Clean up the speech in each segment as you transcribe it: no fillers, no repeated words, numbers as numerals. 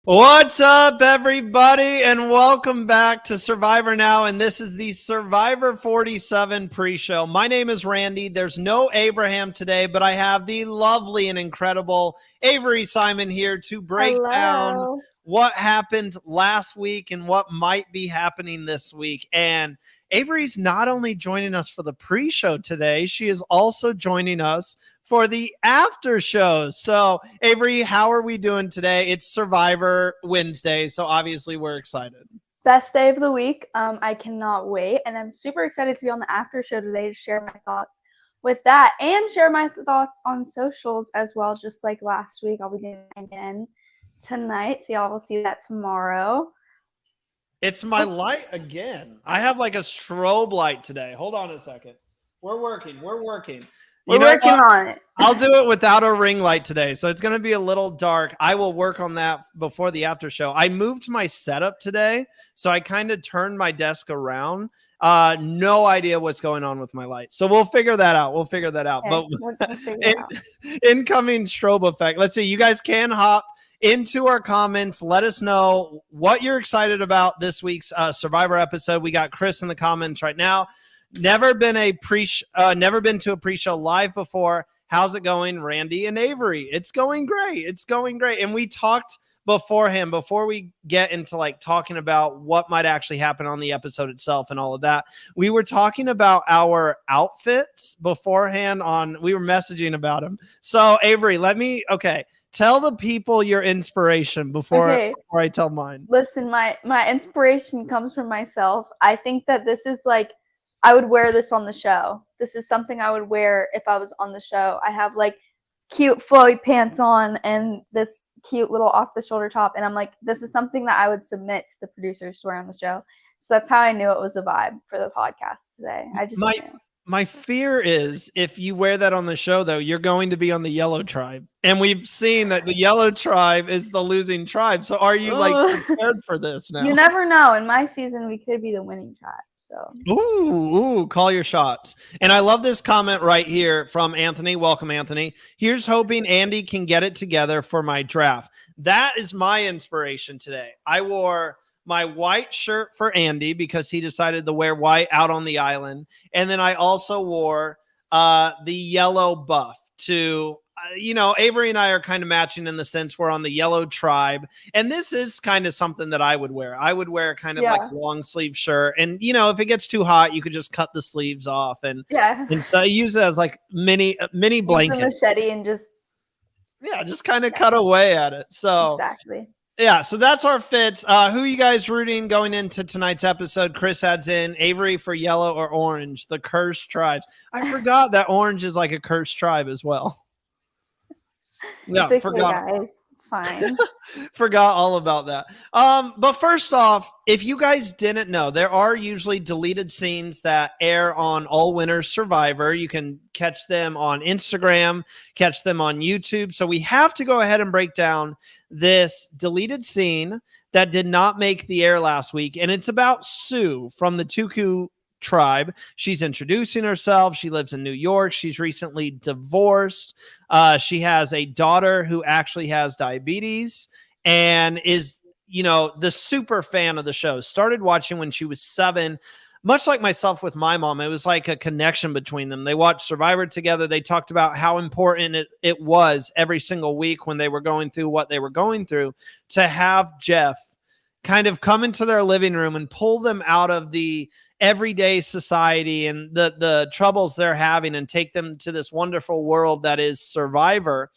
What's up, everybody, and welcome back to Survivor Now, and this is the Survivor 47 pre-show. My name is Randy. There's no Abraham today, but I have the lovely and incredible Avery Simon here to break down Hello. what happened last week and what might be happening this week. And Avery's not only joining us for the pre-show today, she is also joining us for the after show. So, Avery, how are we doing today? It's Survivor Wednesday, so obviously we're excited. Best day of the week. I cannot wait, and I'm super excited to be on the after show today to share my thoughts with that and share my thoughts on socials as well. Just like last week, I'll be doing it again tonight, so y'all will see that tomorrow. It's my light again. I have like a strobe light today. Hold on a second. We're working. We're working on it. I'll do it without a ring light today. So it's going to be a little dark. I will work on that before the after show. I moved my setup today. So I kind of turned my desk around. No idea what's going on with my light. So we'll figure that out. Okay, But we'll figure it out. incoming strobe effect. Let's see. You guys can hop into our comments. Let us know what you're excited about this week's Survivor episode. We got Chris in the comments right now. Never been to a pre-show live before. How's it going, Randy and Avery? It's going great. And we talked beforehand, before we get into like talking about what might actually happen on the episode itself and all of that. We were talking about our outfits beforehand we were messaging about them. So Avery, tell the people your inspiration before I tell mine. Listen, my inspiration comes from myself. I think that this is like, I would wear this on the show. This is something I would wear if I was on the show. I have like cute flowy pants on and this cute little off the shoulder top. And I'm like, this is something that I would submit to the producers to wear on the show. So that's how I knew it was a vibe for the podcast today. I just knew. My fear is if you wear that on the show, though, you're going to be on the yellow tribe. And we've seen that the yellow tribe is the losing tribe. So are you like prepared for this now? You never know. In my season, we could be the winning tribe. So. Ooh, call your shots. And I love this comment right here from Anthony. Welcome, Anthony. Here's hoping Andy can get it together for my draft. That is my inspiration today. I wore my white shirt for Andy because he decided to wear white out on the island. And then I also wore the yellow buff to Avery and I are kind of matching in the sense we're on the yellow tribe. And this is kind of something that I would wear. I would wear kind of like a long sleeve shirt. And, if it gets too hot, you could just cut the sleeves off and so use it as like mini blankets. Machete and just kind of cut away at it. So exactly. Yeah, so that's our fits. Who are you guys rooting going into tonight's episode? Chris adds in Avery for yellow or orange, the cursed tribes. I forgot that orange is like a cursed tribe as well. Yeah, it's okay, guys. It's fine. Forgot all about that. But first off, if you guys didn't know, there are usually deleted scenes that air on All Winners Survivor. You can catch them on Instagram, catch them on YouTube. So we have to go ahead and break down this deleted scene that did not make the air last week. And it's about Sue from the Tuku tribe. She's introducing herself. She lives in New York. She's recently divorced. She has a daughter who actually has diabetes and is, the super fan of the show. Started watching when she was 7. Much like myself with my mom, it was like a connection between them. They watched Survivor together. They talked about how important it was every single week when they were going through what they were going through to have Jeff kind of come into their living room and pull them out of the everyday society and the troubles they're having and take them to this wonderful world that is Survivor.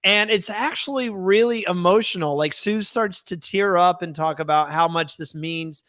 And it's actually really emotional. Like Sue starts to tear up and talk about how much this means.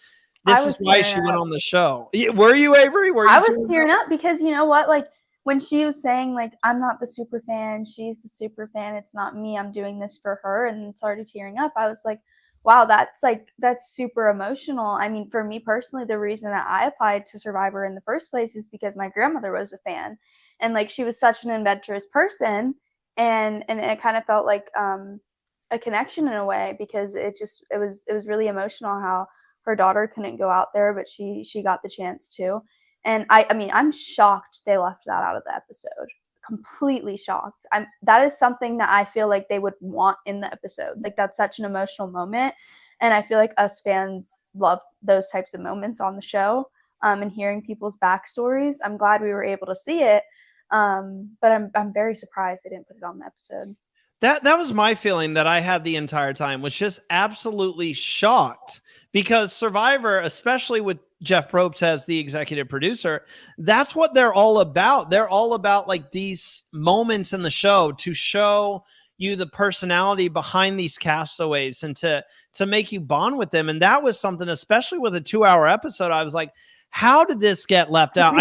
This is why she went on the show. Were you, Avery? I was tearing up because you know what? Like when she was saying like, I'm not the super fan, she's the super fan. It's not me. I'm doing this for her. And started tearing up. I was like, wow, that's super emotional. I mean, for me personally, the reason that I applied to Survivor in the first place is because my grandmother was a fan, and like she was such an adventurous person, and it kind of felt like a connection in a way because it was really emotional how her daughter couldn't go out there, but she got the chance to. And I mean, I'm shocked they left that out of the episode completely shocked. That is something that I feel like they would want in the episode. Like, that's such an emotional moment, and I feel like us fans love those types of moments on the show, and hearing people's backstories. I'm glad we were able to see it, but I'm very surprised they didn't put it on the episode. That was my feeling that I had the entire time, was just absolutely shocked, because Survivor, especially with Jeff Probst as the executive producer, that's what they're all about. They're all about like these moments in the show to show you the personality behind these castaways and to make you bond with them. And that was something, especially with a 2-hour episode, I was like, how did this get left out?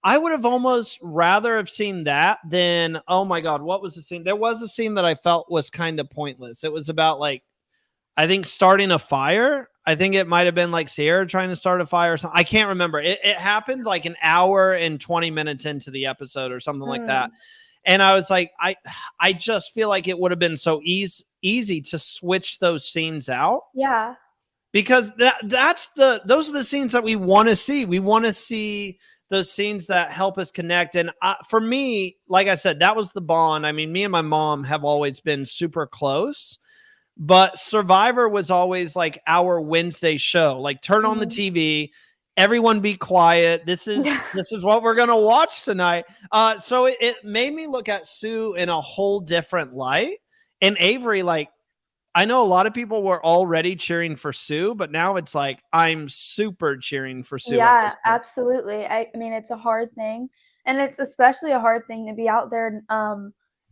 I would have almost rather have seen that than, oh my God, what was the scene? There was a scene that I felt was kind of pointless. It was about like, I think starting a fire. I think it might have been like Sierra trying to start a fire or something. I can't remember. It happened like an hour and 20 minutes into the episode or something like that. And I was like, I just feel like it would have been so easy to switch those scenes out. Yeah. Because those are the scenes that we want to see. We want to see those scenes that help us connect. And for me, like I said, that was the bond. I mean, me and my mom have always been super close, but Survivor was always like our Wednesday show. Like, turn on the TV, everyone be quiet. This is what we're going to watch tonight. So it made me look at Sue in a whole different light. And Avery, like, I know a lot of people were already cheering for Sue, but now it's like I'm super cheering for Sue. Yeah, absolutely. I mean, it's a hard thing, and it's especially a hard thing to be out there,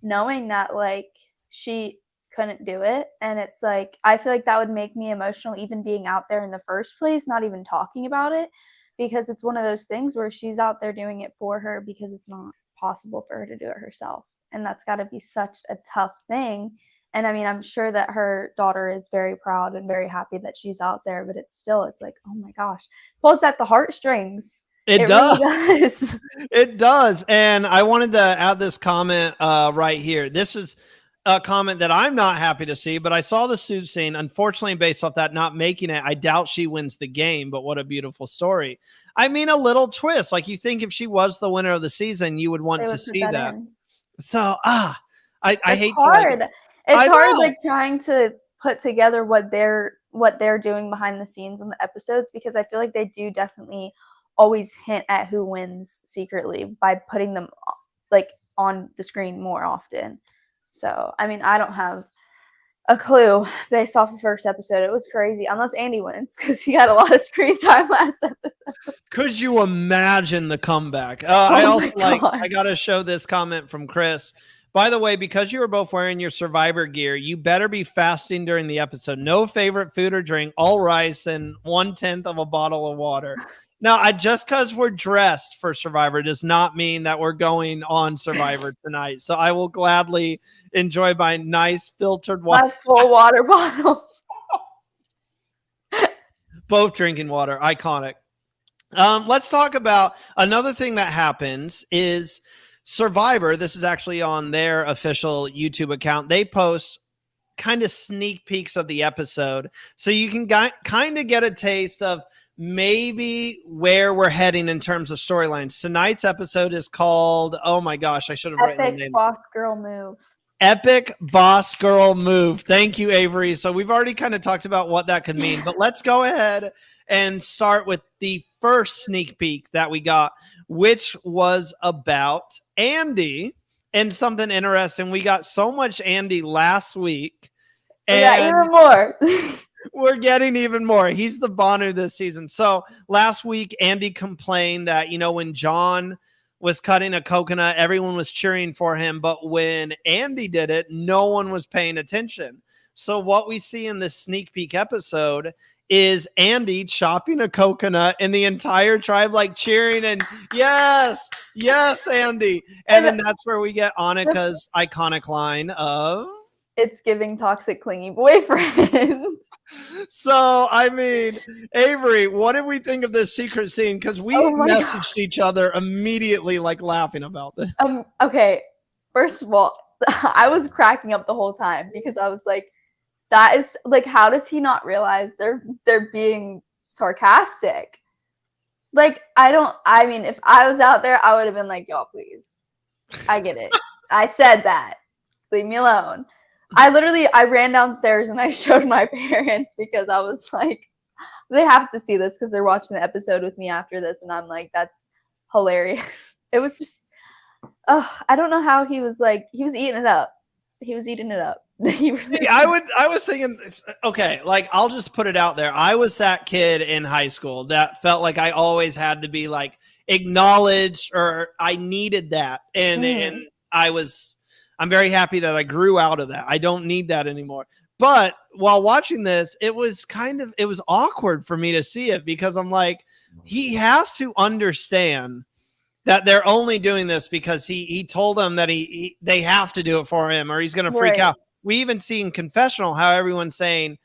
knowing that like she couldn't do it, and it's like I feel like that would make me emotional even being out there in the first place, not even talking about it, because it's one of those things where she's out there doing it for her because it's not possible for her to do it herself, and that's got to be such a tough thing. And I mean, I'm sure that her daughter is very proud and very happy that she's out there, but it's like, oh my gosh, pulls at the heartstrings. It really does. does. It does. And I wanted to add this comment right here. This is a comment that I'm not happy to see, but I saw the Sue scene. Unfortunately, based off that not making it, I doubt she wins the game, but what a beautiful story. I mean, a little twist. Like, you think if she was the winner of the season, you would want to see that. So, I hate hard. to. It's hard, like, trying to put together what they're doing behind the scenes in the episodes, because I feel like they do definitely always hint at who wins secretly by putting them like on the screen more often. So, I mean, I don't have a clue based off the first episode. It was crazy, unless Andy wins, because he had a lot of screen time last episode. Could you imagine the comeback? I got to show this comment from Chris. By the way, because you were both wearing your Survivor gear, you better be fasting during the episode. No favorite food or drink, all rice, and 1/10 of a bottle of water. Now, just because we're dressed for Survivor does not mean that we're going on Survivor tonight. So I will gladly enjoy my nice filtered water. My full water bottle. Both drinking water. Iconic. Let's talk about another thing that happens is Survivor. This is actually on their official YouTube account. They post kind of sneak peeks of the episode, so you can kind of get a taste of maybe where we're heading in terms of storylines. Tonight's episode is called, oh my gosh, I should have written the name. Epic Boss Girl Move. Epic Boss Girl Move. Thank you, Avery. So we've already kind of talked about what that could mean, but let's go ahead and start with the first sneak peek that we got, which was about Andy and something interesting. We got so much Andy last week. And even more. We're getting even more. He's the Bonu this season. So last week, Andy complained that, when John was cutting a coconut, everyone was cheering for him. But when Andy did it, no one was paying attention. So what we see in this sneak peek episode is Andy chopping a coconut and the entire tribe like cheering and yes, Andy. And then that's where we get Annika's iconic line of, it's giving toxic clingy boyfriend. So, I mean, Avery, what did we think of this secret scene? Because we messaged each other immediately, like laughing about this. Okay, first of all, I was cracking up the whole time because I was like, that is like, how does he not realize they're being sarcastic? Like, I mean, if I was out there, I would have been like, y'all, please. I get it. I said that. Leave me alone. I ran downstairs and I showed my parents because I was like, they have to see this because they're watching the episode with me after this, and I'm like, that's hilarious. It was just, I don't know how he was eating it up. He was eating it up. He really I was thinking, okay, like I'll just put it out there. I was that kid in high school that felt like I always had to be like acknowledged, or I needed that. And I'm very happy that I grew out of that. I don't need that anymore. But while watching this, it was awkward for me to see it, because I'm like, he has to understand that they're only doing this because he told them that they have to do it for him, or he's going to freak out. We even see in confessional how everyone's saying,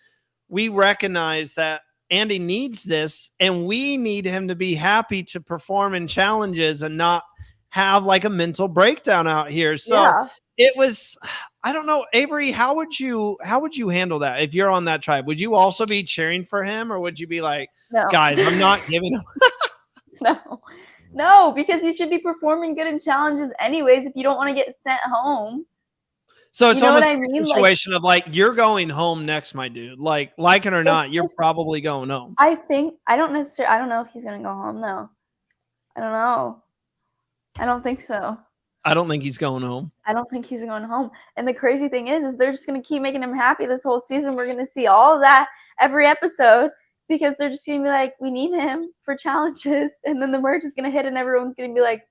we recognize that Andy needs this, and we need him to be happy to perform in challenges and not have like a mental breakdown out here. So it was, I don't know, Avery, how would you handle that if you're on that tribe? Would you also be cheering for him, or would you be like, no, guys, I'm not giving him? No, because you should be performing good in challenges anyways if you don't want to get sent home. So it's almost a situation of like, you're going home next, my dude. Like it or not, you're probably going home. I don't know if he's going to go home, though. I don't know. I don't think so. I don't think he's going home. I don't think he's going home. And the crazy thing is they're just going to keep making him happy this whole season. We're going to see all of that every episode, because they're just going to be like, we need him for challenges. And then the merge is going to hit and everyone's going to be like,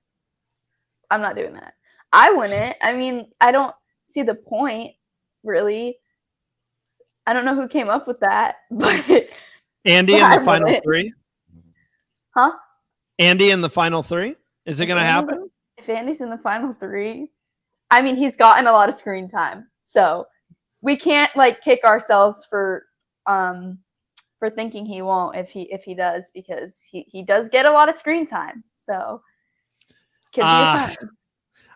I'm not doing that. I wouldn't. I mean, I don't see the point, really. I don't know who came up with that, but Andy in the final three? Huh? Andy in the final three? Is it going to happen? If Andy's in the final three, I mean, he's gotten a lot of screen time. So we can't like kick ourselves for thinking he won't if he does, because he does get a lot of screen time. So could be fun.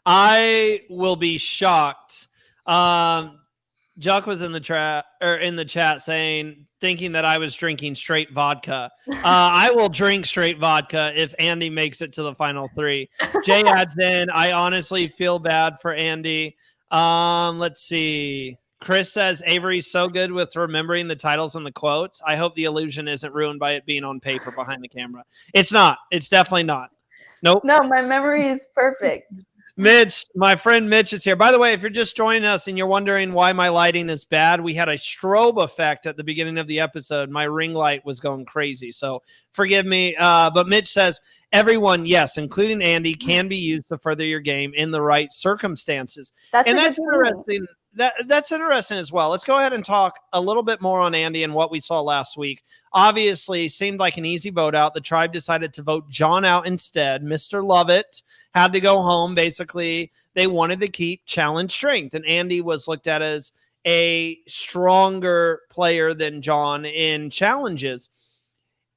I will be shocked. Juck was in the chat saying, thinking that I was drinking straight vodka. I will drink straight vodka if Andy makes it to the final three. Jay adds in, I honestly feel bad for Andy. Let's see. Chris says, Avery's so good with remembering the titles and the quotes. I hope the illusion isn't ruined by it being on paper behind the camera. It's not. It's definitely not. Nope. No, my memory is perfect. Mitch, my friend Mitch is here. By the way, if you're just joining us and you're wondering why my lighting is bad, we had a strobe effect at the beginning of the episode. My ring light was going crazy, so forgive me. But Mitch says, everyone, yes, including Andy, can be used to further your game in the right circumstances. That's interesting. That's interesting as well. Let's go ahead and talk a little bit more on Andy and what we saw last week. Obviously, seemed like an easy vote out. The tribe decided to vote John out instead. Mr. Lovett had to go home. Basically, they wanted to keep challenge strength, and Andy was looked at as a stronger player than John in challenges.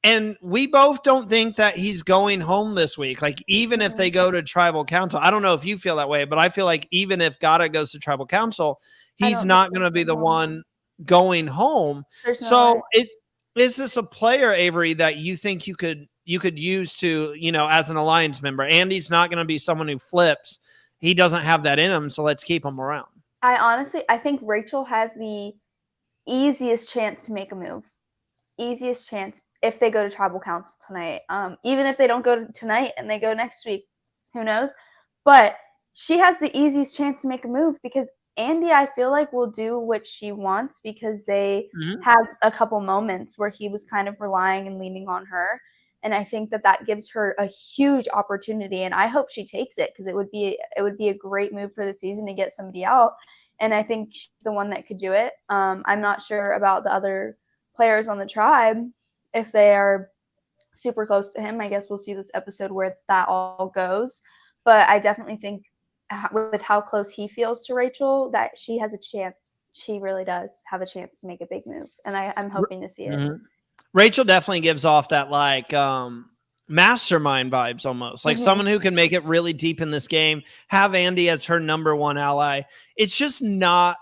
And we both don't think that he's going home this week. Like, even if they go to tribal council, I don't know if you feel that way, but I feel like even if Gata goes to tribal council, he's not going to be the one going home. So is this a player, Avery, that you think you could use to, as an alliance member? Andy's not going to be someone who flips. He doesn't have that in him, so let's keep him around. I think Rachel has the easiest chance to make a move. Easiest chance if they go to tribal council tonight. Even if they don't go tonight and they go next week, who knows? But she has the easiest chance to make a move, because Andy, I feel like, will do what she wants, because they had a couple moments where he was kind of relying and leaning on her. And I think that gives her a huge opportunity, and I hope she takes it, because it would be a great move for the season to get somebody out. And I think she's the one that could do it. I'm not sure about the other players on the tribe, if they are super close to him. I guess we'll see this episode where that all goes. But I definitely think with how close he feels to Rachel, that she has a chance. She really does have a chance to make a big move. And I'm hoping to see it. Rachel definitely gives off that like mastermind vibes almost. Like someone who can make it really deep in this game, have Andy as her number one ally. It's just not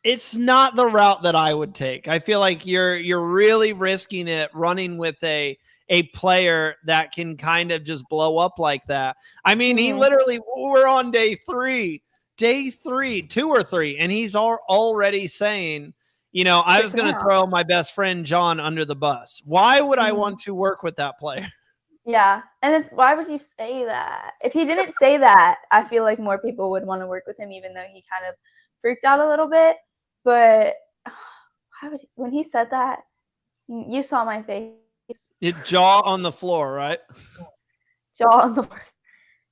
the route that I would take. I feel like you're really risking it running with a a player that can kind of just blow up like that. I mean, he Mhm. literally, we're on day 2 or 3, and he's already saying, I Kick was him going to out. throw my best friend John under the bus. Why would I Mhm. want to work with that player? Yeah, and it's why would you say that? If he didn't say that, I feel like more people would wanna work with him even though he kind of freaked out a little bit, but why would when he said that, you saw my face. Jaw on the floor, right? Jaw on the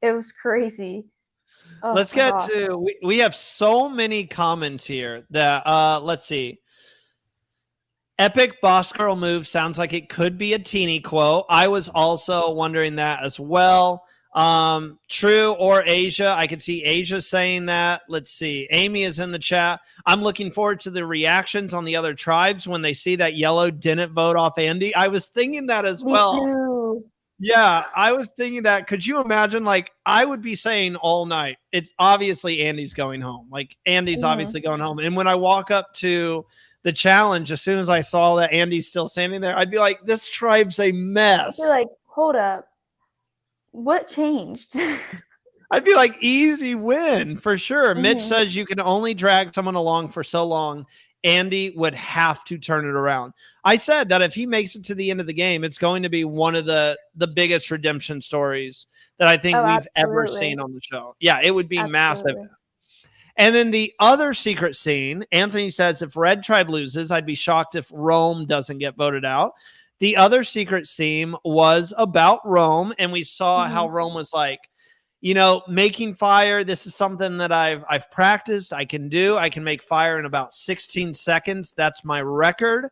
it was crazy. Oh Let's my get gosh. to we have so many comments here that let's see. Epic boss girl move sounds like it could be a teeny quote. I was also wondering that as well. True or Asia. I could see Asia saying that. Let's see. Amy is in the chat. I'm looking forward to the reactions on the other tribes when they see that Yellow didn't vote off Andy. I was thinking that as Me well. too. Yeah, I was thinking that. Could you imagine? Like, I would be saying all night, it's obviously Andy's going home. Like, Andy's Mhm. obviously going home. And when I walk up to the challenge, as soon as I saw that Andy's still standing there, I'd be like, this tribe's a I'd be mess. like, "Hold up. What changed?" I'd be like, easy win for sure. Mitch Mhm. says you can only drag someone along for so long. Andy would have to turn it around. I said that if he makes it to the end of the game, it's going to be one of the biggest redemption stories that I think Oh, we've ever absolutely. seen on the show. Yeah, it would be massive. Absolutely. And then the other secret scene, Anthony says, if Red Tribe loses, I'd be shocked if Rome doesn't get voted out. The other secret scene was about Rome, and we saw how Mhm. Rome was like, making fire. This is something that I've practiced. I can do. I can make fire in about 16 seconds. That's my record.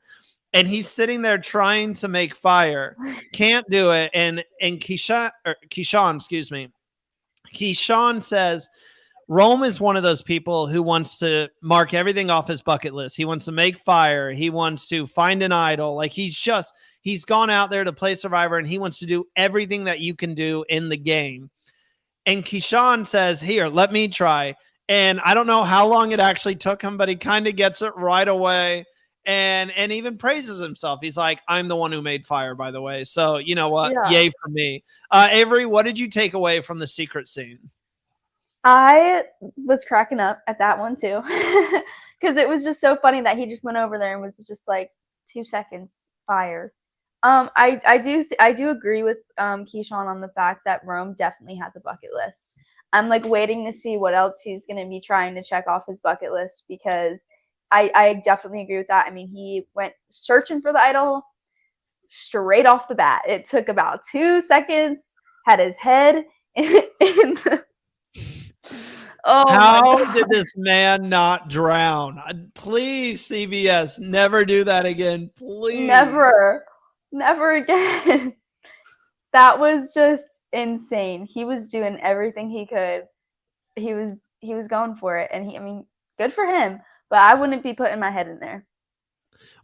And he's sitting there trying to make fire, can't do it. And Keyshawn, excuse me, Keyshawn says Rome is one of those people who wants to mark everything off his bucket list. He wants to make fire. He wants to find an idol. Like he's gone out there to play Survivor, and he wants to do everything that you can do in the game. And Keyshawn says, here, let me try. And I don't know how long it actually took him, but he kind of gets it right away and even praises himself. He's like, I'm the one who made fire, by the way. So you know what? Yeah. Yay for me. Avery, what did you take away from the secret scene? I was cracking up at that one too, because it was just so funny that he just went over there and was just like 2 seconds fire. I do agree with Keyshawn on the fact that Rome definitely has a bucket list. I'm like waiting to see what else he's gonna be trying to check off his bucket list because I definitely agree with that. I mean, he went searching for the idol straight off the bat. It took about 2 seconds. Had his head in the oh my How did god. this man not drown? Please, CBS, never do that again. Please. Never. Never again. That was just insane. He was doing everything he could. He was going for it and I mean, good for him, but I wouldn't be putting my head in there.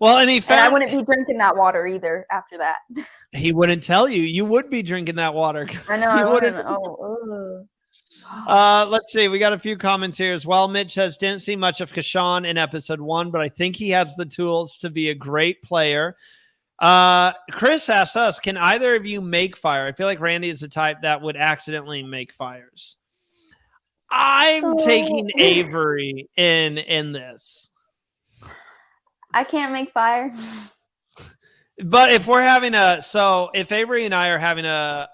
Well, and he And I found wouldn't be drinking that water either after that. he wouldn't tell you. You would be drinking that water. I know I You wouldn't. wouldn't. Oh, Let's see. We got a few comments here as well. Mitch says, didn't see much of Kashan in episode 1, but I think he has the tools to be a great player. Chris asks us, can either of you make fire? I feel like Randy is the type that would accidentally make fires. I'm taking oh. Avery in this. I can't make fire. But if we're having if Avery and I are having a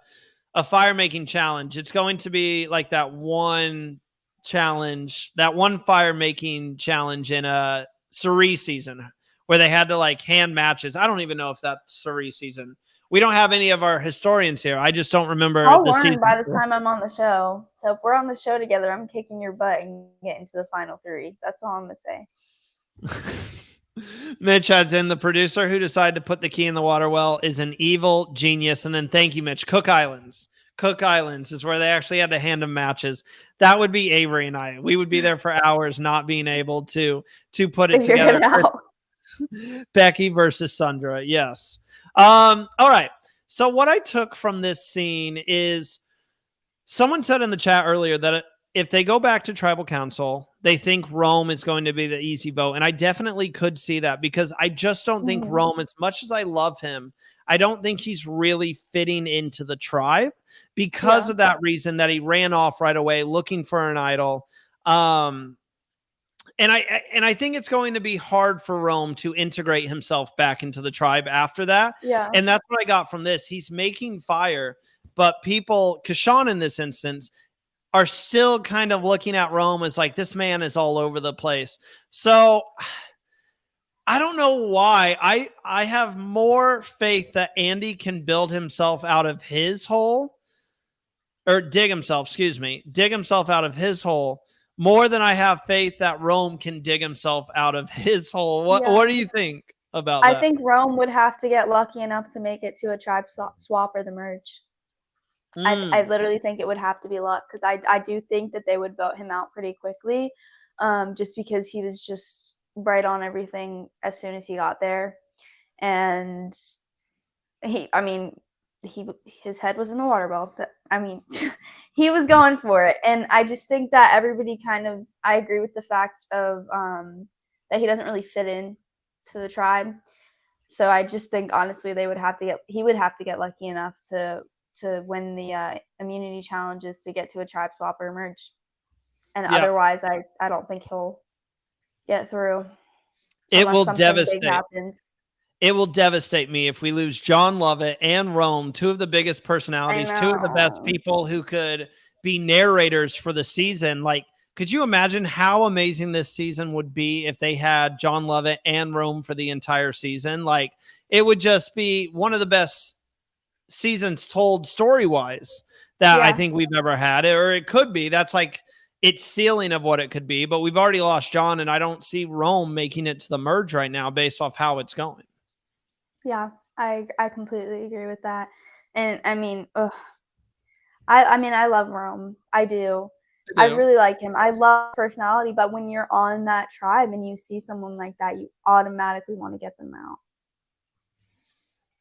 fire making challenge, it's going to be like that one fire making challenge in a Cerise season where they had to like hand matches. I don't even know if that's Cerise season. We don't have any of our historians here. I just don't remember I'll the learn season. by the time I'm on the show. So if we're on the show together, I'm kicking your butt and getting to the final 3. That's all I'm gonna say. Mitch adds in, the producer who decided to put the key in the water well is an evil genius. And then thank you, Mitch. Cook Islands is where they actually had to hand them matches. That would be Avery and I. We would be there for hours not being able to put it Figure together. it out. Becky versus Sandra. Yes. All right. So what I took from this scene is someone said in the chat earlier that if they go back to tribal council, they think Rome is going to be the easy vote. And I definitely could see that because I just don't think Mhm. Rome, as much as I love him, I don't think he's really fitting into the tribe because Yeah. of that reason that he ran off right away looking for an idol. Um, and I think it's going to be hard for Rome to integrate himself back into the tribe after that. Yeah. And that's what I got from this. He's making fire, but people, Kashawn in this instance, are still kind of looking at Rome as like, this man is all over the place. So I don't know why. I have more faith that Andy can build himself out of his hole, or dig himself, dig himself out of his hole more than I have faith that Rome can dig himself out of his hole. What Yeah. do you think about I that? think Rome would have to get lucky enough to make it to a tribe swap or the merge. I Mm, literally think it would have to be luck because I do think that they would vote him out pretty quickly, just because he was just right on everything as soon as he got there, and I mean, his head was in the water ball. But, I mean, he was going for it, and I just think that everybody I agree with the fact of that he doesn't really fit in to the tribe. So I just think honestly he would have to get lucky enough to win the immunity challenges to get to a tribe swap or merge, and yeah, otherwise I don't think he'll get through it unless will something big devastate. happens. It will devastate me if we lose John Lovett and Rome, two of the biggest I personalities, two of the best know. people who could be narrators for the season. Like, could you imagine how amazing this season would be if they had John Lovett and Rome for the entire season? Like, it would just be one of the best seasons told story-wise that I Yeah. think we've ever had, or it could be. That's like its ceiling of what it could be. But we've already lost John, and I don't see Rome making it to the merge right now based off how it's going. Yeah, I completely agree with that. And I mean, ugh, I mean, I love Rome. I do. I I do. really like him. I love personality, but when you're on that tribe and you see someone like that, you automatically want to get them out.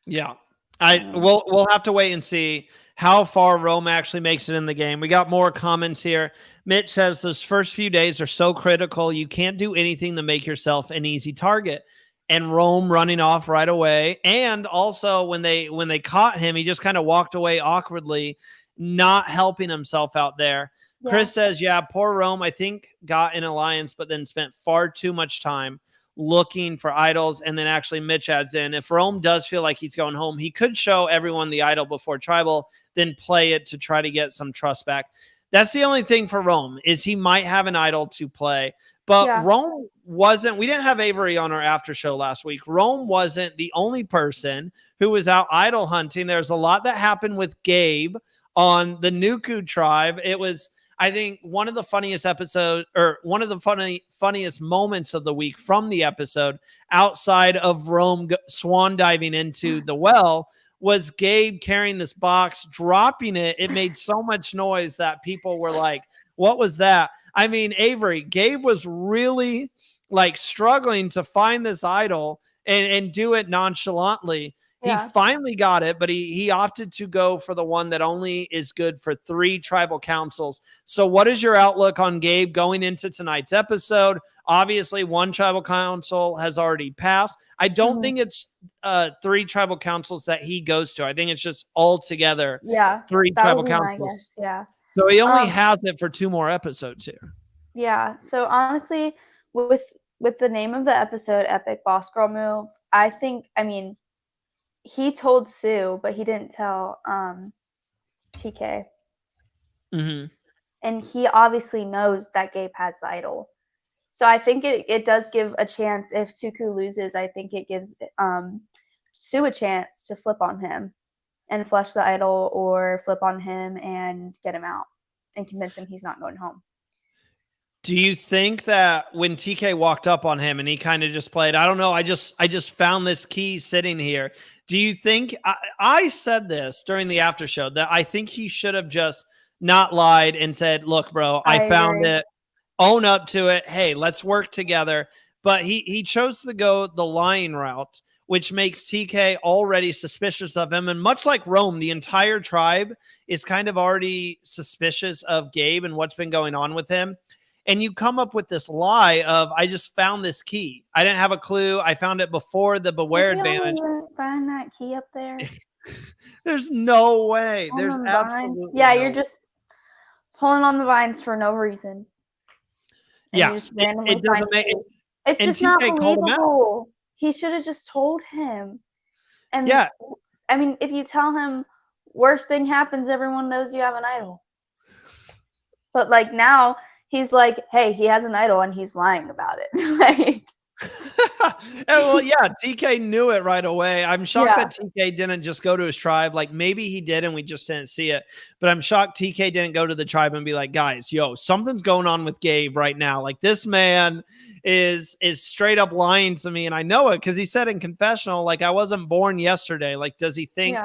Yeah. I Mm. we'll have to wait and see how far Rome actually makes it in the game. We got more comments here. Mitch says those first few days are so critical. You can't do anything to make yourself an easy target. And Rome running off right away. And also when they caught him, he just kind of walked away awkwardly, not helping himself out there. Yeah. Chris says, yeah, poor Rome, I think got an alliance, but then spent far too much time looking for idols. And then actually Mitch adds in, if Rome does feel like he's going home, he could show everyone the idol before tribal, then play it to try to get some trust back. That's the only thing for Rome is he might have an idol to play. But Yeah. Rome wasn't, we didn't have Avery on our after show last week. Rome wasn't the only person who was out idol hunting. There's a lot that happened with Gabe on the Nuku tribe. It was, I think, one of the funniest episodes, or one of the funniest moments of the week from the episode outside of Rome swan diving into the well was Gabe carrying this box, dropping it. It made so much noise that people were like, what was that? I mean, Avery, Gabe was really like struggling to find this idol and do it nonchalantly. He Yeah. finally got it, but he opted to go for the one that only is good for 3 tribal councils. So what is your outlook on Gabe going into tonight's episode? Obviously, 1 tribal council has already passed. I don't Mhm. think it's 3 tribal councils that he goes to. I think it's just all together Yeah. 3 That tribal would be my guess. councils. Yeah. So he only Um, has it for 2 more episodes here. yeah. So honestly, with with the name of the episode, Epic Boss Girl Move, I mean, he told Sue, but he didn't tell TK. Mm-hmm. And he obviously knows that Gabe has the idol. So I think it does give a chance if Tuku loses. I think it gives Sue a chance to flip on him and flush the idol, or flip on him and get him out and convince him he's not going home. Do you think that when TK walked up on him and he kind of just played, I don't know, I just found this key sitting here. Do you think I said this during the after show that I think he should have just not lied and said, look, bro, I I found agree. it. Own up to it. Hey, let's work together. But he chose to go the lying route, which makes TK already suspicious of him. And much like Rome, the entire tribe is kind of already suspicious of Gabe and what's been going on with him. And you come up with this lie of, I just found this key. I didn't have a clue. I found it before the Beware advantage. Find that key up there. There's no way. On There's the absolutely vines. Yeah, no you're just pulling on the vines for no reason. And yeah, you just randomly it doesn't find make it. It's And just not TK called him out. believable. He should have just told him. And Yeah. I mean, if you tell him worst thing happens, everyone knows you have an idol. But like now he's like, hey, he has an idol and he's lying about it. Like Well, yeah, TK knew it right away. I'm shocked that TK didn't just go to his tribe. Like maybe he did and we just didn't see it. But I'm shocked TK didn't go to the tribe and be like, guys, yo, something's going on with Gabe right now. Like this man is straight up lying to me. And I know it because he said in confessional, like I wasn't born yesterday. Like, does he think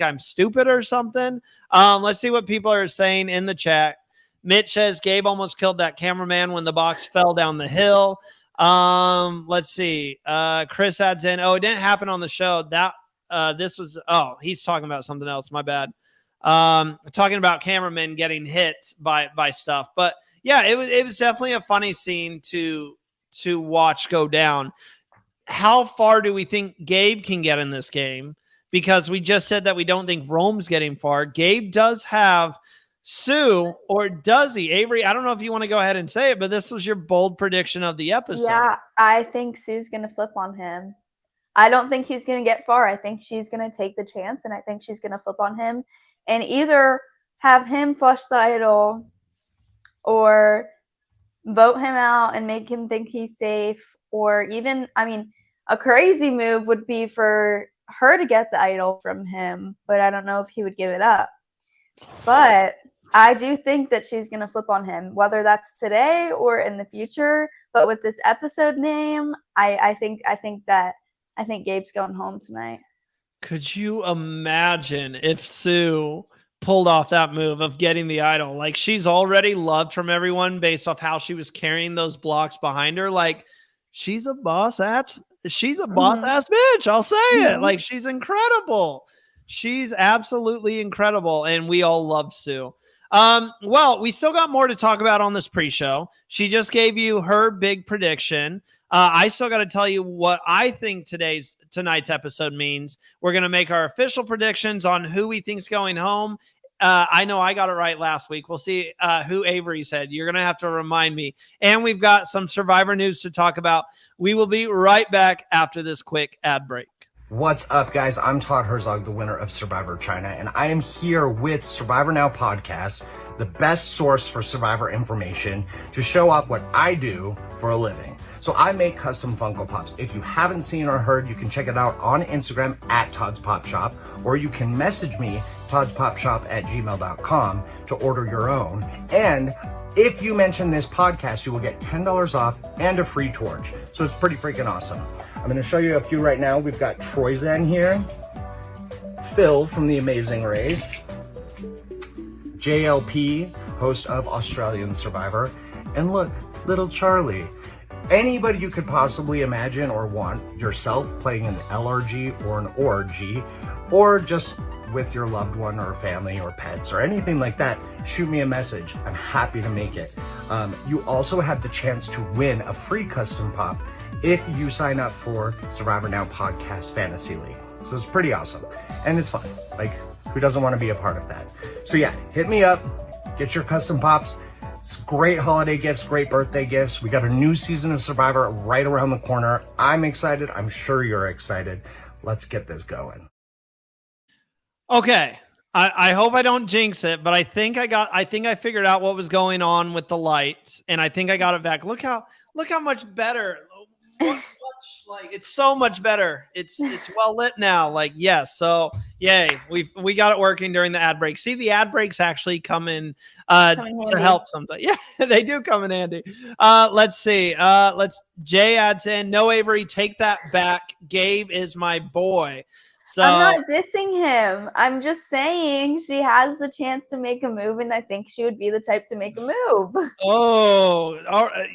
I'm stupid or something? Let's see what people are saying in the chat. Mitch says Gabe almost killed that cameraman when the box fell down the hill. Let's see. Chris adds in, it didn't happen on the show. That this was he's talking about something else. My bad. Talking about cameramen getting hit by stuff. But yeah, it was definitely a funny scene to watch go down. How far do we think Gabe can get in this game? Because we just said that we don't think Rome's getting far. Gabe does have Sue, or does he? Avery, I don't know if you want to go ahead and say it, but this was your bold prediction of the episode. Yeah, I think Sue's going to flip on him. I don't think he's going to get far. I think she's going to take the chance, and I think she's going to flip on him and either have him flush the idol or vote him out and make him think he's safe. Or even, I mean, a crazy move would be for her to get the idol from him, but I don't know if he would give it up. But I do think that she's going to flip on him, whether that's today or in the future. But with this episode name, I think Gabe's going home tonight. Could you imagine if Sue pulled off that move of getting the idol? Like she's already loved from everyone based off how she was carrying those blocks behind her. Like she's a boss ass. She's a boss ass bitch. I'll say it. Like she's incredible. She's absolutely incredible. And we all love Sue. Well, we still got more to talk about on this pre-show. She just gave you her big prediction. I still got to tell you what I think tonight's episode means. We're going to make our official predictions on who we think's going home. I know I got it right last week. We'll see who Avery said. You're going to have to remind me. And we've got some Survivor news to talk about. We will be right back after this quick ad break. What's up, guys? I'm Todd Herzog, the winner of Survivor China, and I am here with Survivor Now podcast, the best source for Survivor information, to show off what I do for a living. So I make custom Funko Pops. If you haven't seen or heard, you can check it out on Instagram at Todd's Pop Shop, or you can message me, toddspopshop@gmail.com, to order your own. And if you mention this podcast, you will get $10 off and a free torch. So it's pretty freaking awesome. I'm going to show you a few right now. We've got Troyzan here, Phil from The Amazing Race, JLP, host of Australian Survivor, and look, little Charlie. Anybody you could possibly imagine or want yourself playing an LRG or an ORG, or just with your loved one or family or pets or anything like that, shoot me a message. I'm happy to make it. You also have the chance to win a free custom pop if you sign up for Survivor Now Podcast Fantasy League. So it's pretty awesome. And it's fun. Like, who doesn't want to be a part of that? So yeah, hit me up. Get your custom pops. It's great holiday gifts, great birthday gifts. We got a new season of Survivor right around the corner. I'm excited. I'm sure you're excited. Let's get this going. Okay. I hope I don't jinx it, but I think I figured out what was going on with the lights, and I think I got it back. Look how much better. Like it's so much better. It's well lit now. Like yes, so yay, we got it working during the ad break. See, the ad breaks actually come in to help sometimes. Yeah, they do come in handy. Let's see. Jay adds in, no, Avery, take that back. Gabe is my boy. So I'm not dissing him. I'm just saying she has the chance to make a move, and I think she would be the type to make a move.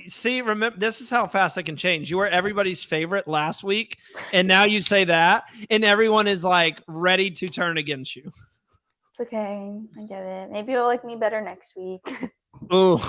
see, remember, this is how fast I can change. You were everybody's favorite last week, and now you say that, and everyone is like ready to turn against you. It's okay. I get it. Maybe you'll like me better next week. Ooh,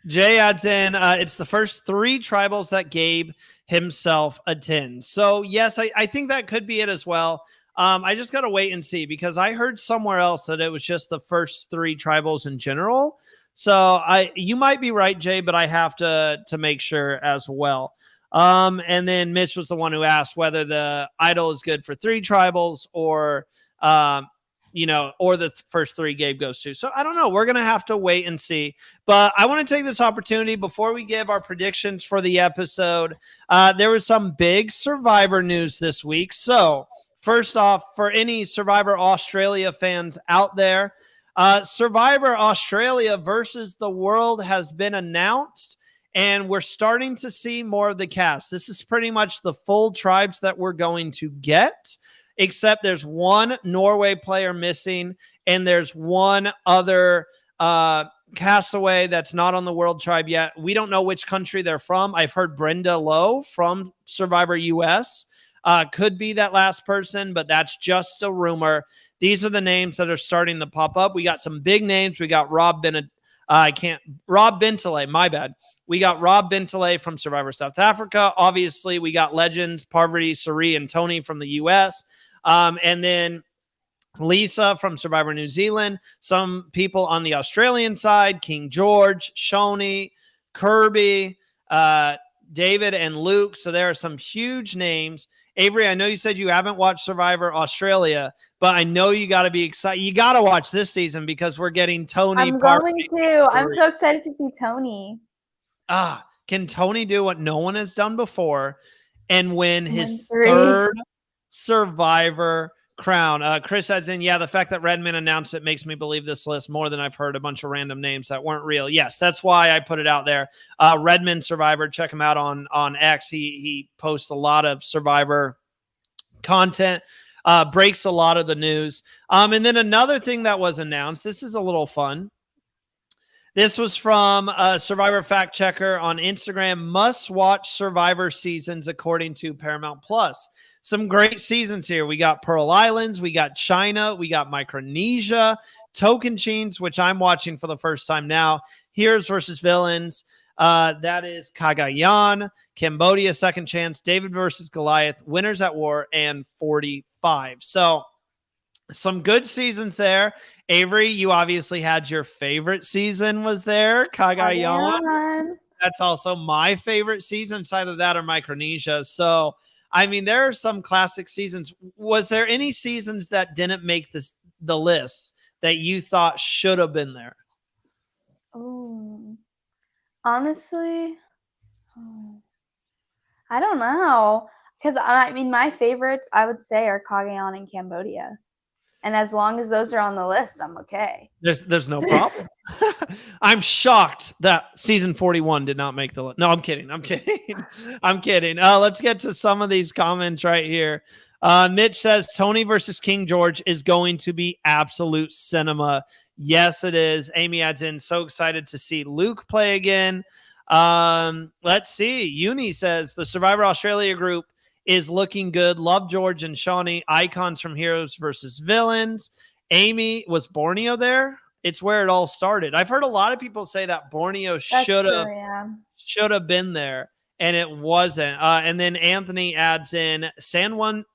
Jay adds in, it's the first 3 tribals that Gabe himself attends. So yes, I think that could be it as well. I just got to wait and see, because I heard somewhere else that it was just the first 3 tribals in general. So you might be right, Jay, but I have to make sure as well. And then Mitch was the one who asked whether the idol is good for 3 tribals or or the first 3 Gabe goes to. So I don't know. We're going to have to wait and see. But I want to take this opportunity before we give our predictions for the episode. There was some big Survivor news this week. So first off, for any Survivor Australia fans out there, Survivor Australia versus the World has been announced, and we're starting to see more of the cast. This is pretty much the full tribes that we're going to get, except there's one Norway player missing, and there's one other castaway that's not on the World Tribe yet. We don't know which country they're from. I've heard Brenda Lowe from Survivor US could be that last person, but that's just a rumor. These are the names that are starting to pop up. We got some big names. We got Rob Bentele, my bad. We got Rob Bentele from Survivor South Africa. Obviously, we got legends Parvati, Sari, and Tony from the US. And then Lisa from Survivor New Zealand. Some people on the Australian side, King George, Shoni, Kirby, David, and Luke. So there are some huge names. Avery, I know you said you haven't watched Survivor Australia, but I know you got to be excited. You got to watch this season because we're getting Tony. I'm going to. I'm so excited to see Tony. Can Tony do what no one has done before and win his 3rd Survivor crown? Chris adds in, yeah, the fact that Redmond announced it makes me believe this list more than I've heard a bunch of random names that weren't real. Yes, that's why I put it out there. Redmond Survivor, check him out on X. He posts a lot of Survivor content, breaks a lot of the news. And then another thing that was announced, this is a little fun. This was from Survivor Fact Checker on Instagram. Must watch Survivor seasons according to Paramount Plus. Some great seasons here. We got Pearl Islands, we got China, we got Micronesia, Tocantins, which I'm watching for the first time now. Heroes versus Villains. That is Cagayan, Cambodia, Second Chance, David versus Goliath, Winners at War, and 45. So some good seasons there. Avery, you obviously had your favorite season was there, Cagayan. That's also my favorite season. It's either that or Micronesia. So I mean, there are some classic seasons. Was there any seasons that didn't make the list that you thought should have been there? Oh, honestly, I don't know. Because, I mean, my favorites, I would say, are Cagayan and Cambodia. And as long as those are on the list, I'm okay. There's no problem. I'm shocked that season 41 did not make the list. No, I'm kidding. I'm kidding. Let's get to some of these comments right here. Mitch says Tony versus King George is going to be absolute cinema. Yes, it is. Amy adds in, so excited to see Luke play again. Let's see. Uni says the Survivor Australia group is looking good. Love George and Shawnee, icons from Heroes versus Villains. Amy, was Borneo there? It's where it all started. I've heard a lot of people say that Borneo should have been there, and it wasn't. And then Anthony adds in San Juan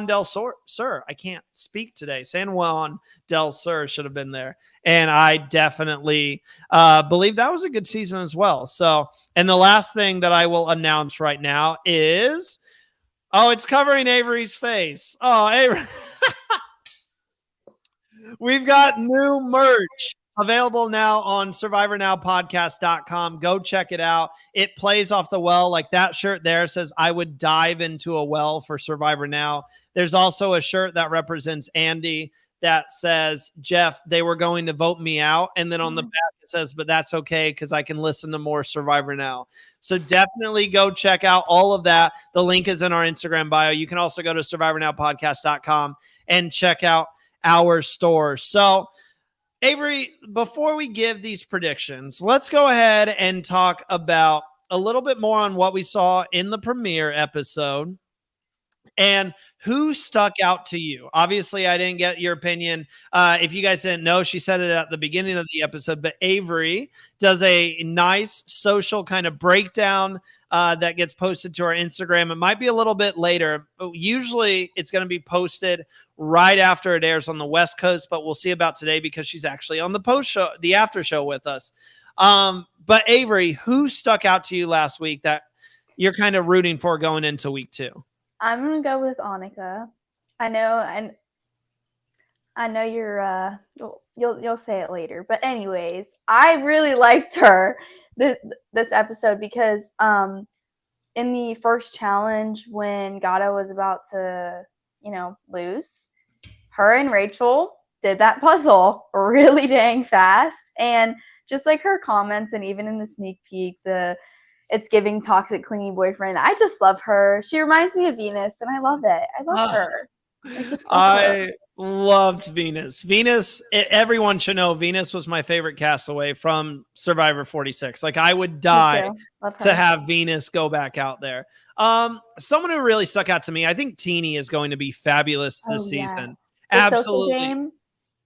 del Sur. I can't speak today. San Juan del Sur should have been there, and I definitely believe that was a good season as well. So, and the last thing that I will announce right now is, it's covering Avery's face. Oh, Avery. We've got new merch available now on survivornowpodcast.com. Go check it out. It plays off the well. Like that shirt there says, I would dive into a well for Survivor Now. There's also a shirt that represents Andy that says, Jeff, they were going to vote me out. And then on the back, it says, but that's okay because I can listen to more Survivor now. So definitely go check out all of that. The link is in our Instagram bio. You can also go to survivornowpodcast.com and check out our store. So, Avery, before we give these predictions, let's go ahead and talk about a little bit more on what we saw in the premiere episode and who stuck out to you. Obviously, I didn't get your opinion. If you guys didn't know, she said it at the beginning of the episode, but Avery does a nice social kind of breakdown that gets posted to our Instagram. It might be a little bit later. Usually it's going to be posted right after it airs on the West Coast, but we'll see about today because she's actually on the post show, the after show with us. But Avery, who stuck out to you last week that you're kind of rooting for going into week 2? I'm gonna go with Annika. I know, and I know you're you'll say it later, but anyways, I really liked her this episode because in the first challenge when Gato was about to lose, her and Rachel did that puzzle really dang fast, and just like her comments and even in the sneak peek, it's giving toxic clingy boyfriend. I just love her. She reminds me of Venus, and I love it. I love her. I loved Venus. Venus, everyone should know Venus was my favorite castaway from Survivor 46. Like, I would die to have Venus go back out there. Someone who really stuck out to me, I think Teeny is going to be fabulous this season. Yeah. Absolutely.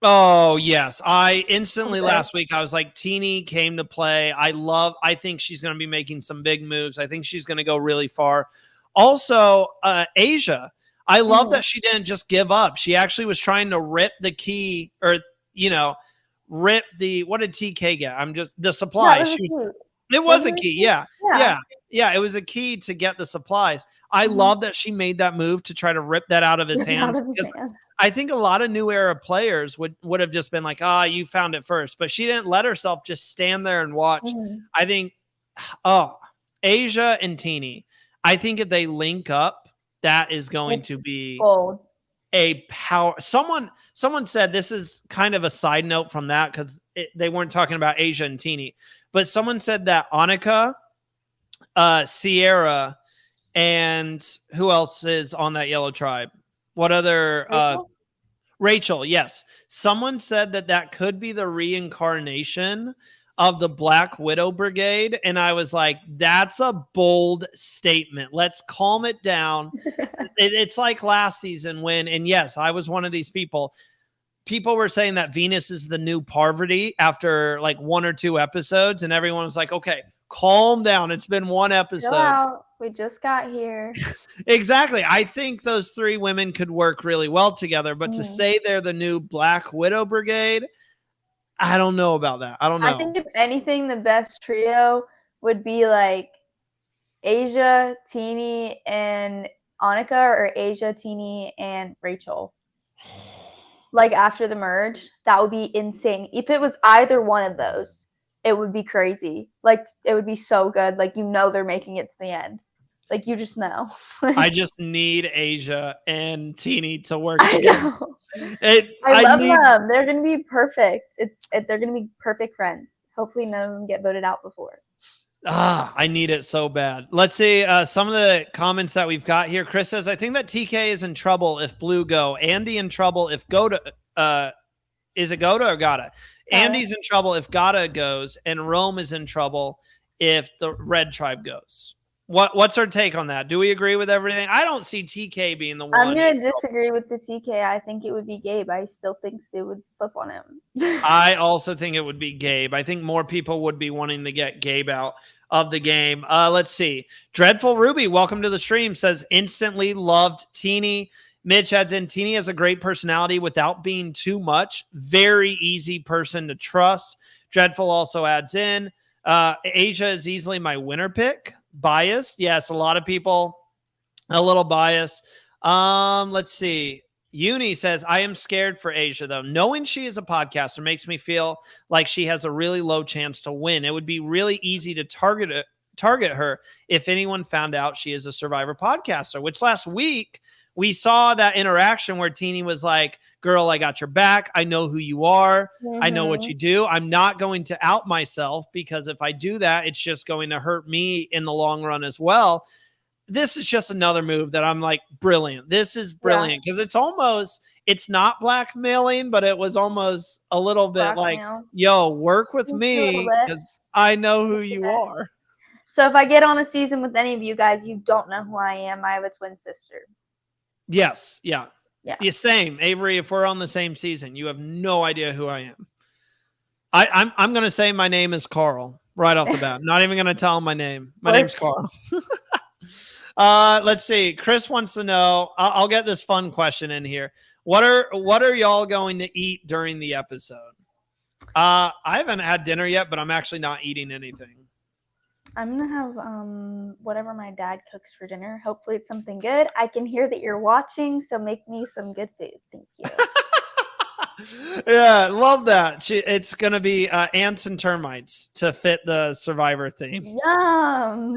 Oh, yes. I instantly last week, I was like, Teeny came to play. I think she's going to be making some big moves. I think she's going to go really far. Also, Asia. I love that she didn't just give up. She actually was trying to rip the key or, rip the, what did TK get? The supply. It was a key. Yeah. It was a key to get the supplies. I love that she made that move to try to rip that out of his hands. Because I think a lot of new era players would have just been like, you found it first. But she didn't let herself just stand there and watch. I think, Asia and Teeny, I think if they link up, that is going to be gold. A power. Someone said, this is kind of a side note from that because they weren't talking about Asia and Teeny, but someone said that Annika, Sierra, and who else is on that yellow tribe? What other? Rachel. Yes. Someone said that could be the reincarnation of the Black Widow Brigade. And I was like, that's a bold statement. Let's calm it down. It's like last season and yes, I was one of these people. People were saying that Venus is the new Parvati after like 1 or 2 episodes. And everyone was like, okay, calm down. It's been 1 episode. Chill out. We just got here. Exactly. I think those 3 women could work really well together. But to say they're the new Black Widow Brigade, I don't know about that. I don't know. I think if anything, the best trio would be like Asia, Teeny, and Annika, or Asia, Teeny, and Rachel. Like after the merge, that would be insane. If it was either one of those, it would be crazy. Like, it would be so good. Like, they're making it to the end. Like, you just know. I just need Asia and Teeny to work together. I love them. They're going to be perfect. They're going to be perfect friends. Hopefully none of them get voted out before. I need it so bad. Let's see some of the comments that we've got here. Chris says, I think that TK is in trouble if Blue go. Andy in trouble if Gota. Is it Gota or Gata? Andy's in trouble if Gata goes, and Rome is in trouble if the Red Tribe goes. What's our take on that? Do we agree with everything? I don't see TK being the one. I'm going to disagree with the TK. I think it would be Gabe. I still think Sue would flip on him. I also think it would be Gabe. I think more people would be wanting to get Gabe out of the game. Let's see. Dreadful Ruby, welcome to the stream, says instantly loved Teeny. Mitch adds in, Teeny has a great personality without being too much. Very easy person to trust. Dreadful also adds in, Asia is easily my winner pick. Biased. Yes, a lot of people a little biased. Let's see. Uni says, I am scared for Asia, though. Knowing she is a podcaster makes me feel like she has a really low chance to win. It would be really easy to target her if anyone found out she is a Survivor podcaster, which last week we saw that interaction where Teeny was like, girl, I got your back. I know who you are. I know what you do. I'm not going to out myself, because if I do that, it's just going to hurt me in the long run as well. This is just another move that I'm like, brilliant. This is brilliant, because it's not blackmailing, but it was almost a little bit like, yo, work with me because I know who you are. So if I get on a season with any of you guys, you don't know who I am. I have a twin sister. Yes. Yeah. Yeah. Same. Avery, if we're on the same season, you have no idea who I am. I'm going to say my name is Carl right off the bat. I'm not even going to tell him my name. My name's Carl. Let's see. Chris wants to know, I'll get this fun question in here. What are y'all going to eat during the episode? I haven't had dinner yet, but I'm actually not eating anything. I'm going to have whatever my dad cooks for dinner. Hopefully it's something good. I can hear that you're watching, so make me some good food. Thank you. Yeah, love that. It's going to be ants and termites to fit the Survivor theme. Yum.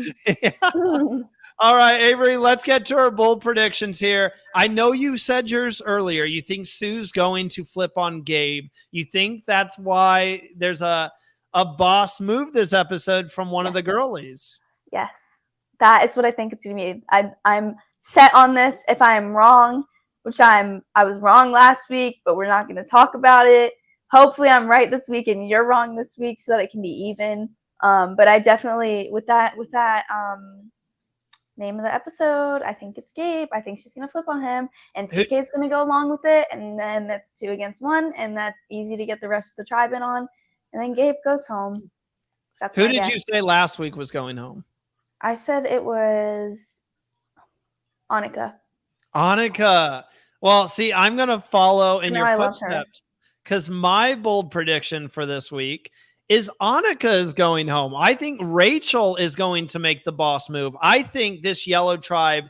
All right, Avery, let's get to our bold predictions here. I know you said yours earlier. You think Sue's going to flip on Gabe. You think that's why there's a boss move this episode from one of the girlies. Yes, that is what I think it's going to be. I'm set on this. If I am wrong, which I was wrong last week, but we're not going to talk about it. Hopefully I'm right this week and you're wrong this week so that it can be even. But I definitely, with that name of the episode, I think it's Gabe. I think she's going to flip on him, and TK is going to go along with it, and then that's 2 against 1, and that's easy to get the rest of the tribe in on, and then Gabe goes home. That's who did you say last week was going home? I said it was Annika. Annika. Well, see, I'm going to follow in your footsteps, because my bold prediction for this week is Annika is going home. I think Rachel is going to make the boss move. I think this yellow tribe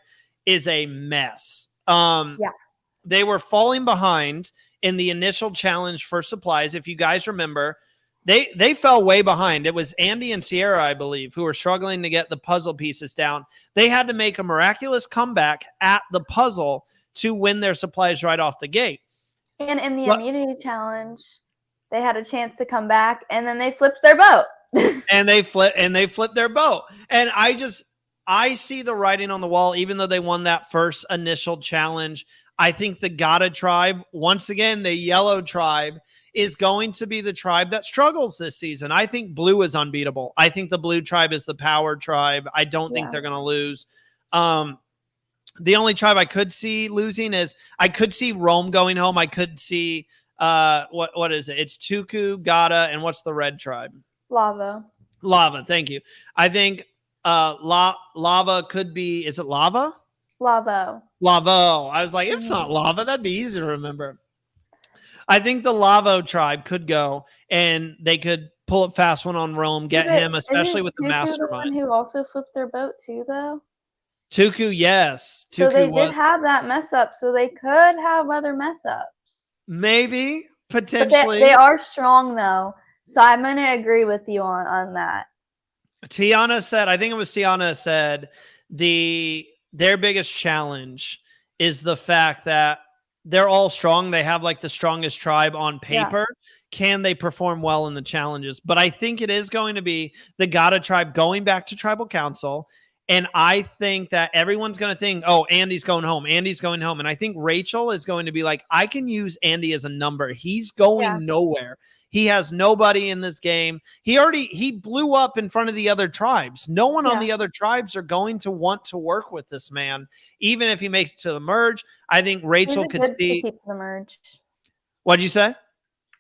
is a mess. They were falling behind in the initial challenge for supplies. If you guys remember, they fell way behind. It was Andy and Sierra, I believe, who were struggling to get the puzzle pieces down. They had to make a miraculous comeback at the puzzle to win their supplies right off the gate. And in the immunity challenge, they had a chance to come back, and then they flipped their boat. and they flipped their boat. And I see the writing on the wall, even though they won that first initial challenge. I think the Gata tribe, once again, the yellow tribe, is going to be the tribe that struggles this season. I think blue is unbeatable. I think the blue tribe is the power tribe. I don't think they're going to lose. The only tribe I could see losing is I could see Rome going home. I could see what is it? It's Tuku, Gata, and what's the red tribe? Lava. Thank you. I think lava could be. Is it lava? Lavo. I was like, it's not lava. That'd be easy to remember. I think the Lavo tribe could go, and they could pull up fast one on Rome, get him, especially with the mastermind. The one who also flipped their boat too, though. Tuku, yes. So they did have that mess up, so they could have other mess ups. Maybe, potentially. They are strong, though, so I'm going to agree with you on that. Tiana said, their biggest challenge is the fact that they're all strong. They have like the strongest tribe on paper. Yeah. Can they perform well in the challenges? But I think it is going to be the Gata tribe going back to tribal council. And I think that everyone's going to think, oh, Andy's going home. And I think Rachel is going to be like, I can use Andy as a number. He's going nowhere. He has nobody in this game. He blew up in front of the other tribes. No one on the other tribes are going to want to work with this man, even if he makes it to the merge. I think Rachel could see. To keep the merge. What'd you say?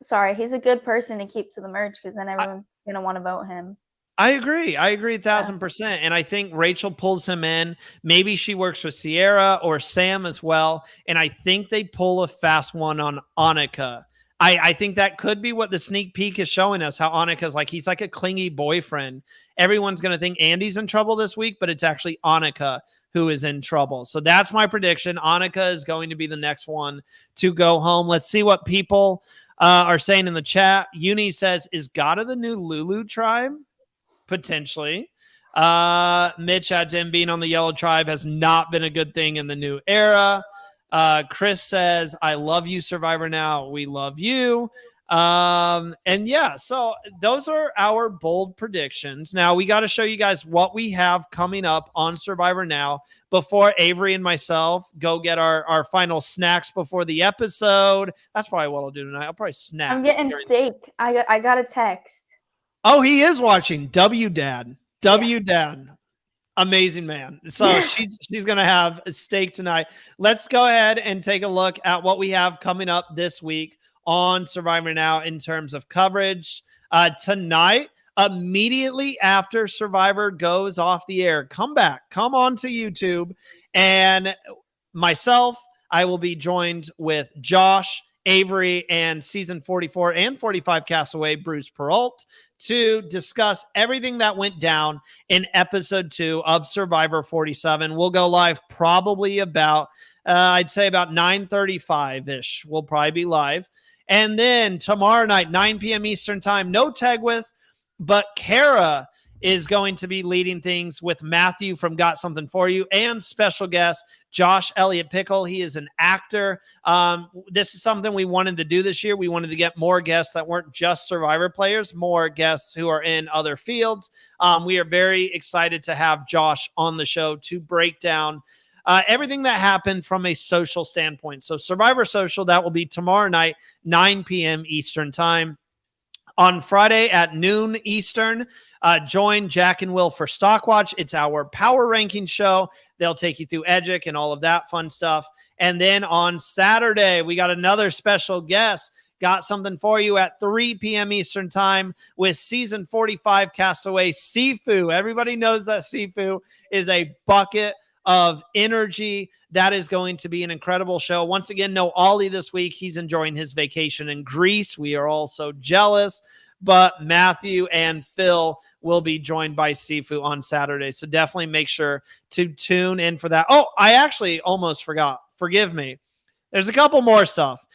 Sorry, he's a good person to keep to the merge, because then everyone's going to want to vote him. I agree 1,000%. And I think Rachel pulls him in. Maybe she works with Sierra or Sam as well. And I think they pull a fast one on Annika. I think that could be what the sneak peek is showing us, how Annika's like, he's like a clingy boyfriend. Everyone's going to think Andy's in trouble this week, but it's actually Annika who is in trouble. So that's my prediction. Annika is going to be the next one to go home. Let's see what people are saying in the chat. Uni says, is Gata the new Lulu tribe? Potentially. Mitch adds in, being on the yellow tribe has not been a good thing in the new era. Chris says, I love you, Survivor Now. We love you. And yeah, so those are our bold predictions. Now we got to show you guys what we have coming up on Survivor Now before Avery and myself go get our final snacks before the episode. That's probably what I'll do tonight. I'll probably snack. I'm getting steak. I got a text. Oh, he is watching. W Dad. Dad. Amazing man. So she's gonna have a steak tonight. Let's go ahead and take a look at what we have coming up this week on Survivor Now in terms of coverage. Tonight, immediately after Survivor goes off the air, come on to YouTube, and myself, I will be joined with Josh, Avery, and season 44 and 45 castaway Bruce Peralt to discuss everything that went down in episode 2 of Survivor 47. We'll go live probably about, I'd say about 9:35-ish. We'll probably be live. And then tomorrow night, 9 p.m. Eastern time, no Tegwith, but Kara is going to be leading things with Matthew from Got Something For You and special guest Josh Elliott Pickle. He is an actor. This is something we wanted to do this year. We wanted to get more guests that weren't just Survivor players, more guests who are in other fields. We are very excited to have Josh on the show to break down everything that happened from a social standpoint. So Survivor Social, that will be tomorrow night, 9 p.m. Eastern time. On Friday at noon Eastern, join Jack and Will for Stockwatch. It's our power ranking show. They'll take you through Edgic and all of that fun stuff. And then on Saturday, we got another special guest. Got Something For You at 3 p.m. Eastern time with season 45 castaway Sifu. Everybody knows that Sifu is a bucket of energy. That is going to be an incredible show. Once again, no Ollie this week. He's enjoying his vacation in Greece. We are all so jealous. But Matthew and Phil will be joined by Sifu on Saturday. So definitely make sure to tune in for that. Oh, I actually almost forgot. Forgive me. There's a couple more stuff.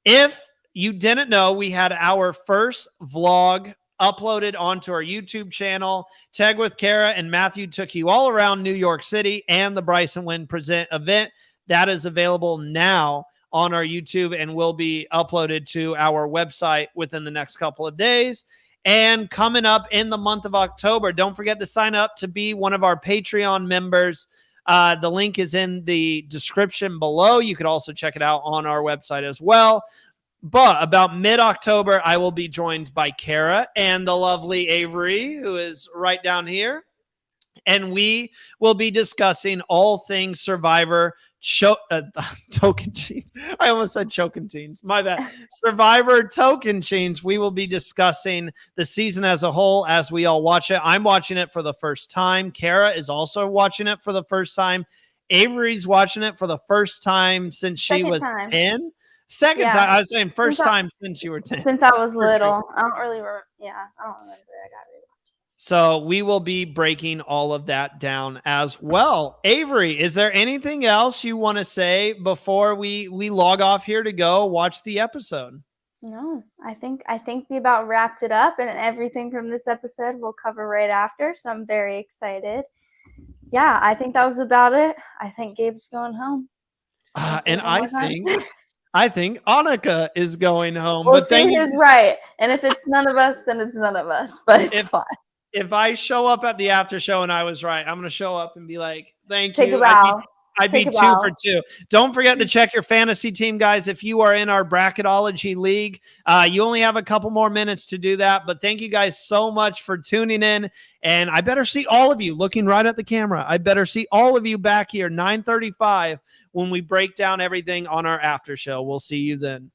If you didn't know, we had our first vlog uploaded onto our YouTube channel. Tag with Kara and Matthew took you all around New York City and the Bryson Wynn Present event. That is available now on our YouTube and will be uploaded to our website within the next couple of days. And coming up in the month of October, don't forget to sign up to be one of our Patreon members. The link is in the description below. You could also check it out on our website as well. But about mid-October, I will be joined by Kara and the lovely Avery, who is right down here. And we will be discussing all things Survivor token change. I almost said choking teens. My bad. Survivor token change. We will be discussing the season as a whole as we all watch it. I'm watching it for the first time. Kara is also watching it for the first time. Avery's watching it for the first time since she was 10. Second time. I was saying first time since you were 10. Since I was little. I don't really remember. Yeah, I don't remember. I got it. So we will be breaking all of that down as well. Avery, is there anything else you want to say before we log off here to go watch the episode? No, I think we about wrapped it up, and everything from this episode we'll cover right after. So I'm very excited. Yeah, I think that was about it. I think Gabe's going home. And I think Annika is going home. We'll see who's right. And if it's none of us, then it's none of us. But it's fine. If I show up at the after show and I was right, I'm going to show up and be like, thank Take you. A bow. I'd be 2 for 2. Don't forget to check your fantasy team, guys. If you are in our bracketology league, you only have a couple more minutes to do that. But thank you guys so much for tuning in. And I better see all of you looking right at the camera. I better see all of you back here, 9:35, when we break down everything on our after show. We'll see you then.